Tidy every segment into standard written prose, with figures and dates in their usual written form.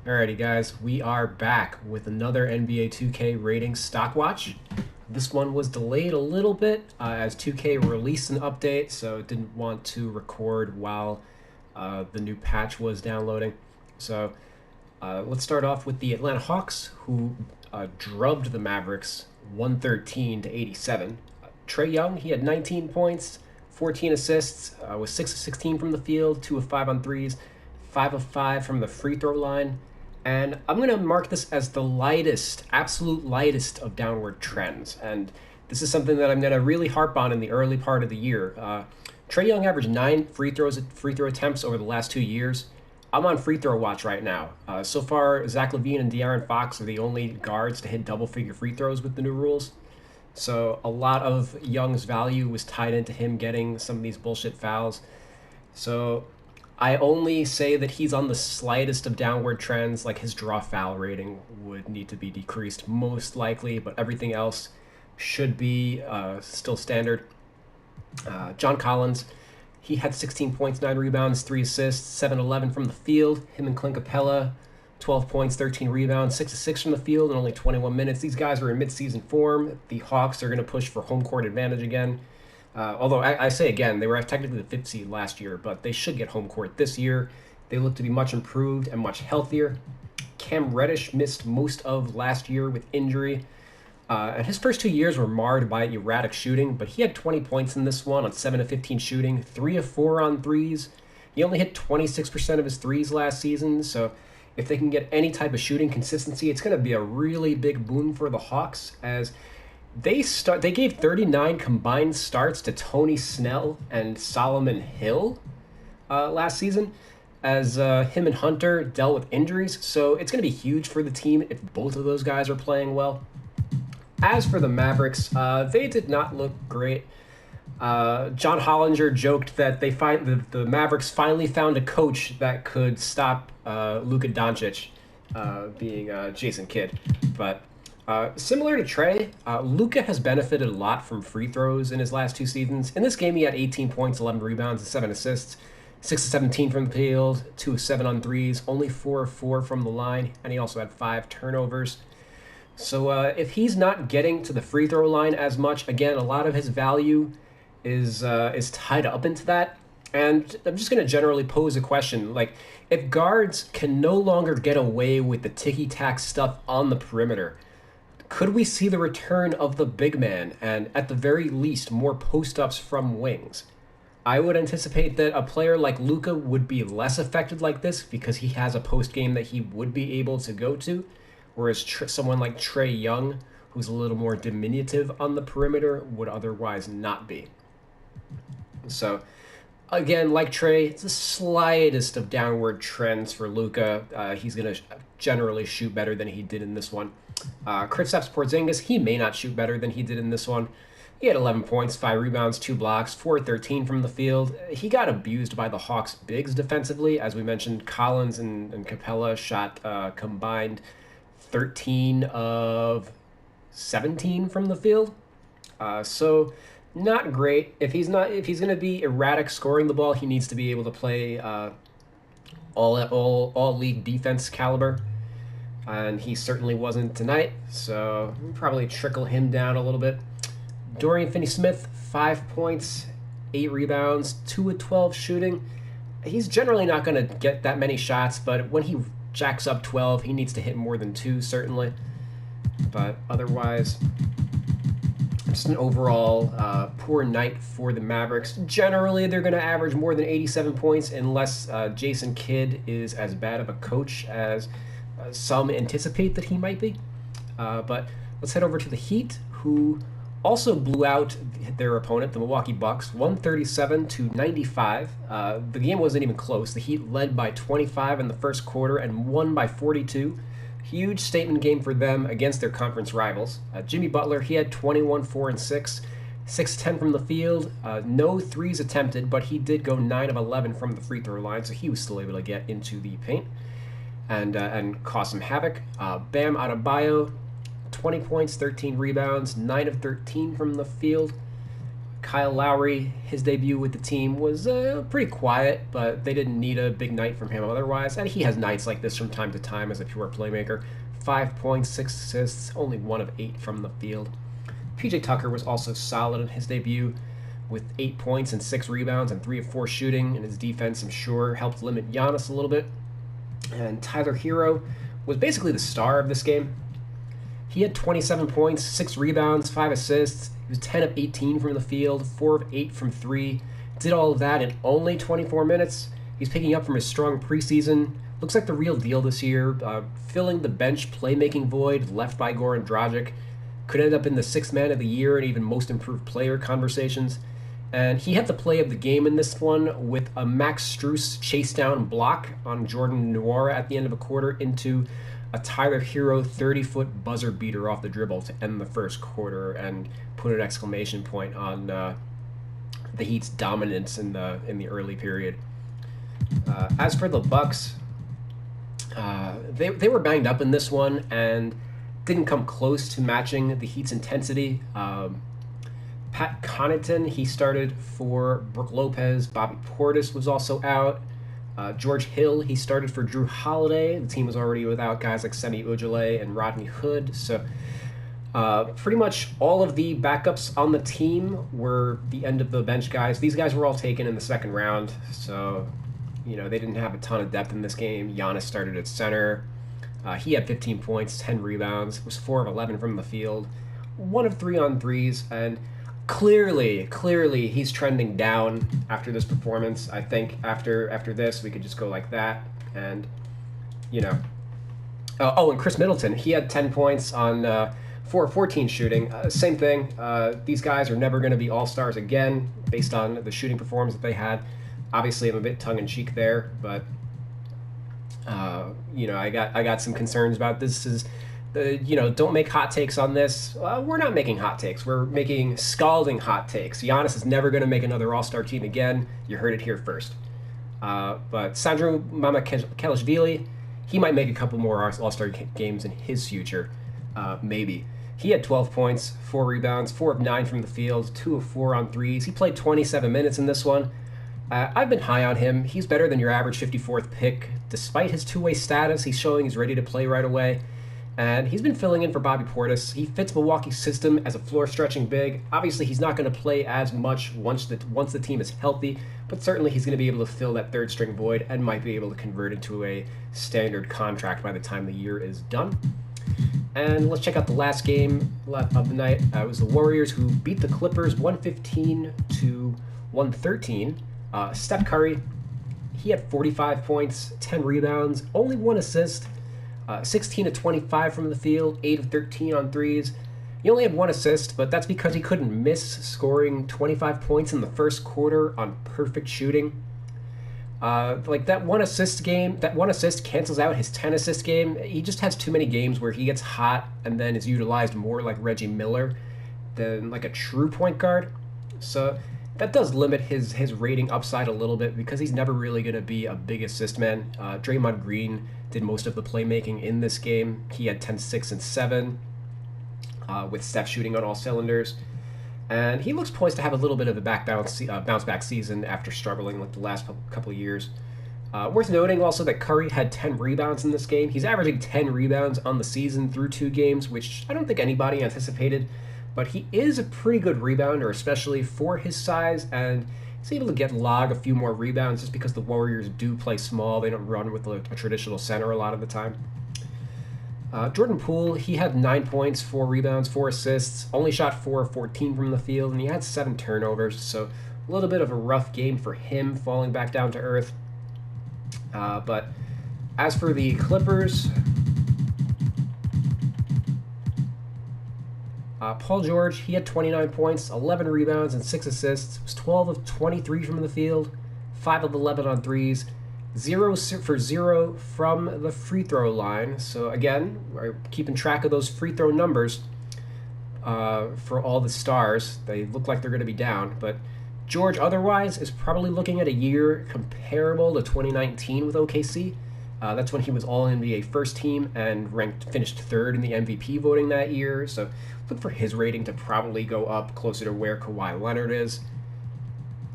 Alrighty, guys, we are back with another NBA 2K rating stock watch. This one was delayed a little bit as 2K released an update, so it didn't want to record while the new patch was downloading. So let's start off with the Atlanta Hawks, who drubbed the Mavericks 113 to 87. Trey Young, he had 19 points, 14 assists, was 6 of 16 from the field, 2 of 5 on threes, 5 of 5 from the free throw line. And I'm going to mark this as the lightest, absolute lightest of downward trends. And this is something that I'm going to really harp on in the early part of the year. Trey Young averaged 9 free throw attempts over the last 2 years. I'm on free throw watch right now. So far, Zach LaVine and De'Aaron Fox are the only guards to hit double-figure free throws with the new rules. So a lot of Young's value was tied into him getting some of these bullshit fouls. So I only say that he's on the slightest of downward trends, like his draw foul rating would need to be decreased most likely, but everything else should be still standard. John Collins, he had 16 points, 9 rebounds, 3 assists, 7-11 from the field. Him and Clint Capella, 12 points, 13 rebounds, 6 of 6 from the field in only 21 minutes. These guys are in midseason form. The Hawks are going to push for home court advantage again. Although I say again, they were technically the fifth seed last year, but they should get home court this year. They look to be much improved and much healthier. Cam Reddish missed most of last year with injury. And his first 2 years were marred by erratic shooting, but he had 20 points in this one on 7 of 15 shooting, 3 of 4 on threes. He only hit 26% of his threes last season, so if they can get any type of shooting consistency, it's going to be a really big boon for the Hawks, as they gave 39 combined starts to Tony Snell and Solomon Hill last season, as him and Hunter dealt with injuries. So it's going to be huge for the team if both of those guys are playing well. As for the Mavericks, they did not look great. John Hollinger joked that the Mavericks finally found a coach that could stop Luka Doncic being Jason Kidd, but similar to Trey, Luka has benefited a lot from free throws in his last 2 seasons. In this game, he had 18 points, 11 rebounds, and 7 assists, 6 of 17 from the field, 2 of 7 on threes, only 4 of 4 from the line, and he also had 5 turnovers. So if he's not getting to the free throw line as much, again, a lot of his value is tied up into that. And I'm just going to generally pose a question. Like, if guards can no longer get away with the ticky-tack stuff on the perimeter, could we see the return of the big man and, at the very least, more post-ups from wings? I would anticipate that a player like Luka would be less affected like this because he has a post game that he would be able to go to, whereas someone like Trey Young, who's a little more diminutive on the perimeter, would otherwise not be. So, again, like Trey, it's the slightest of downward trends for Luka. He's going to generally shoot better than he did in this one. Kristaps Porzingis, he may not shoot better than he did in this one. He had 11 points, 5 rebounds, 2 blocks, 4 of 13 from the field. He got abused by the Hawks' bigs defensively. As we mentioned, Collins and Capella shot combined 13 of 17 from the field. So not great. If he's going to be erratic scoring the ball, he needs to be able to play all league defense caliber. And he certainly wasn't tonight, so we'll probably trickle him down a little bit. Dorian Finney-Smith, 5 points, 8 rebounds, 2 of 12 shooting. He's generally not going to get that many shots, but when he jacks up 12, he needs to hit more than 2, certainly. But otherwise, just an overall poor night for the Mavericks. Generally, they're going to average more than 87 points unless Jason Kidd is as bad of a coach as some anticipate that he might be. But let's head over to the Heat, who also blew out their opponent, the Milwaukee Bucks, 137 to 95. The game wasn't even close. The Heat led by 25 in the first quarter and won by 42. Huge statement game for them against their conference rivals. Jimmy Butler, he had 21, 4, and 6. 6-10 from the field. No threes attempted, but he did go 9 of 11 from the free throw line, so he was still able to get into the paint and cause some havoc. Bam Adebayo, 20 points, 13 rebounds, 9 of 13 from the field. Kyle Lowry, his debut with the team was pretty quiet, but they didn't need a big night from him otherwise. And he has nights like this from time to time as a pure playmaker. 5 points, 6 assists, only 1 of 8 from the field. PJ Tucker was also solid in his debut with 8 points and 6 rebounds and 3 of 4 shooting. And his defense, I'm sure, helped limit Giannis a little bit. And Tyler Hero was basically the star of this game. He had 27 points, 6 rebounds, 5 assists. He was 10 of 18 from the field, 4 of 8 from 3. Did all of that in only 24 minutes. He's picking up from his strong preseason. Looks like the real deal this year, filling the bench playmaking void left by Goran Dragic. Could end up in the 6th man of the year and even most improved player conversations. And he had the play of the game in this one with a Max Strus chase down block on Jordan Nwora at the end of a quarter into a Tyler Hero 30-foot buzzer beater off the dribble to end the first quarter and put an exclamation point on the Heat's dominance in the early period. As for the Bucks, they were banged up in this one and didn't come close to matching the Heat's intensity. Pat Connaughton, he started for Brook Lopez. Bobby Portis was also out. George Hill, he started for Drew Holiday. The team was already without guys like Semi Ojeleye and Rodney Hood. So pretty much all of the backups on the team were the end of the bench guys. These guys were all taken in the second round. So, they didn't have a ton of depth in this game. Giannis started at center. He had 15 points, 10 rebounds, was 4 of 11 from the field, 1 of 3 on threes, and clearly he's trending down after this performance. I think after this we could just go like that, and and Chris Middleton, he had 10 points on 4 of 14 shooting. Same thing. These guys are never going to be all-stars again based on the shooting performance that they had. Obviously I'm a bit tongue-in-cheek there, but I got some concerns about this. Don't make hot takes on this. We're not making hot takes. We're making scalding hot takes. Giannis is never going to make another All-Star team again. You heard it here first. But Sandro Mamakhelishvili, he might make a couple more All-Star games in his future. Maybe. He had 12 points, 4 rebounds, 4 of 9 from the field, 2 of 4 on threes. He played 27 minutes in this one. I've been high on him. He's better than your average 54th pick. Despite his two-way status, he's showing he's ready to play right away. And he's been filling in for Bobby Portis. He fits Milwaukee's system as a floor-stretching big. Obviously, he's not going to play as much once the team is healthy, but certainly he's going to be able to fill that third-string void and might be able to convert into a standard contract by the time the year is done. And let's check out the last game of the night. It was the Warriors who beat the Clippers 115 to 113. Steph Curry, he had 45 points, 10 rebounds, only 1 assist, 16 of 25 from the field, 8 of 13 on threes. He only had 1 assist, but that's because he couldn't miss scoring 25 points in the first quarter on perfect shooting. That 1 assist cancels out his 10 assist game. He just has too many games where he gets hot and then is utilized more like Reggie Miller than like a true point guard. So that does limit his rating upside a little bit because he's never really going to be a big assist man. Draymond Green did most of the playmaking in this game. He had 10, 6, and 7 with Steph shooting on all cylinders. And he looks poised to have a little bit of a bounce back season after struggling like the last couple of years. Worth noting also that Curry had 10 rebounds in this game. He's averaging 10 rebounds on the season through 2 games, which I don't think anybody anticipated. But he is a pretty good rebounder, especially for his size, and he's able to log a few more rebounds just because the Warriors do play small. They don't run with a traditional center a lot of the time. Jordan Poole, he had 9 points, 4 rebounds, 4 assists, only shot 4 of 14 from the field, and he had 7 turnovers, so a little bit of a rough game for him, falling back down to earth. But as for the Clippers, Paul George, he had 29 points, 11 rebounds, and 6 assists. It was 12 of 23 from the field, 5 of 11 on threes, 0 for 0 from the free throw line. So again, we're keeping track of those free throw numbers for all the stars. They look like they're going to be down, but George otherwise is probably looking at a year comparable to 2019 with OKC. That's when he was All-NBA first team and finished third in the MVP voting that year. So look for his rating to probably go up closer to where Kawhi Leonard is.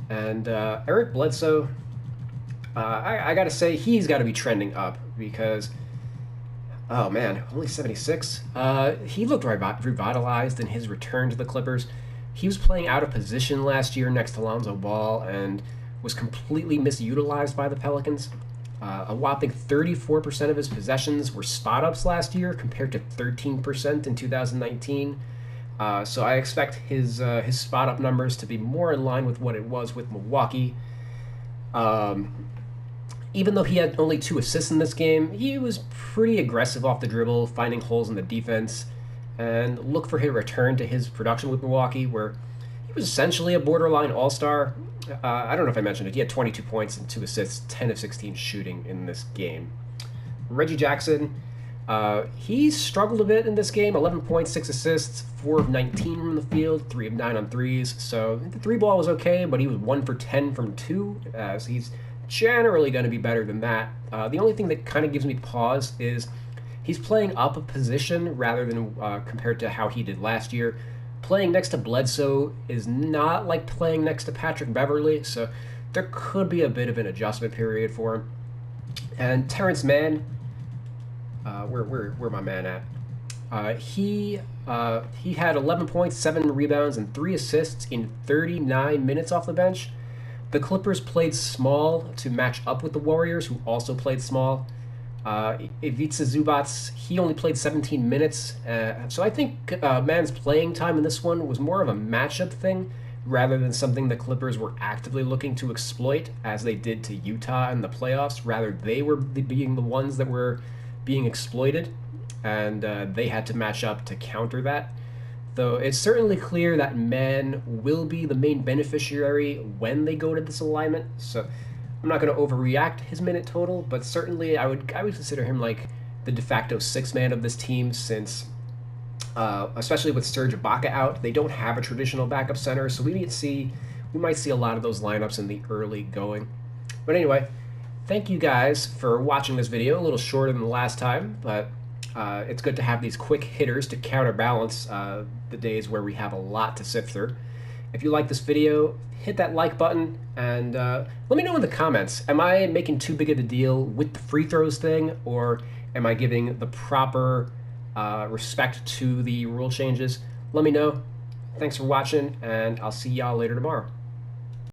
And Eric Bledsoe, I got to say, he's got to be trending up because, oh man, only 76. He looked revitalized in his return to the Clippers. He was playing out of position last year next to Lonzo Ball and was completely misutilized by the Pelicans. A whopping 34% of his possessions were spot-ups last year compared to 13% in 2019. So I expect his spot-up numbers to be more in line with what it was with Milwaukee. Even though he had only 2 assists in this game, he was pretty aggressive off the dribble, finding holes in the defense, and look for his return to his production with Milwaukee, where he was essentially a borderline all-star. I don't know if I mentioned it. He had 22 points and 2 assists, 10 of 16 shooting in this game. Reggie Jackson, he struggled a bit in this game. 11 points, 6 assists, 4 of 19 from the field, 3 of 9 on threes. So the 3-ball was okay, but he was 1 for 10 from 2. So he's generally going to be better than that. The only thing that kind of gives me pause is he's playing up a position rather than compared to how he did last year. Playing next to Bledsoe is not like playing next to Patrick Beverley, so there could be a bit of an adjustment period for him. And Terrence Mann, where my man at? He had 11 points, 7 rebounds, and 3 assists in 39 minutes off the bench. The Clippers played small to match up with the Warriors, who also played small. Ivica Zubac, he only played 17 minutes. So I think Mann's playing time in this one was more of a matchup thing rather than something the Clippers were actively looking to exploit as they did to Utah in the playoffs. Rather, they were being the ones that were being exploited, and they had to match up to counter that. Though it's certainly clear that Mann will be the main beneficiary when they go to this alignment. So I'm not going to overreact his minute total, but certainly I would consider him like the de facto 6th man of this team since, especially with Serge Ibaka out, they don't have a traditional backup center, so we might see a lot of those lineups in the early going. But anyway, thank you guys for watching this video. A little shorter than the last time, but it's good to have these quick hitters to counterbalance the days where we have a lot to sift through. If you like this video, hit that like button, and let me know in the comments, am I making too big of a deal with the free throws thing, or am I giving the proper respect to the rule changes? Let me know. Thanks for watching, and I'll see y'all later tomorrow.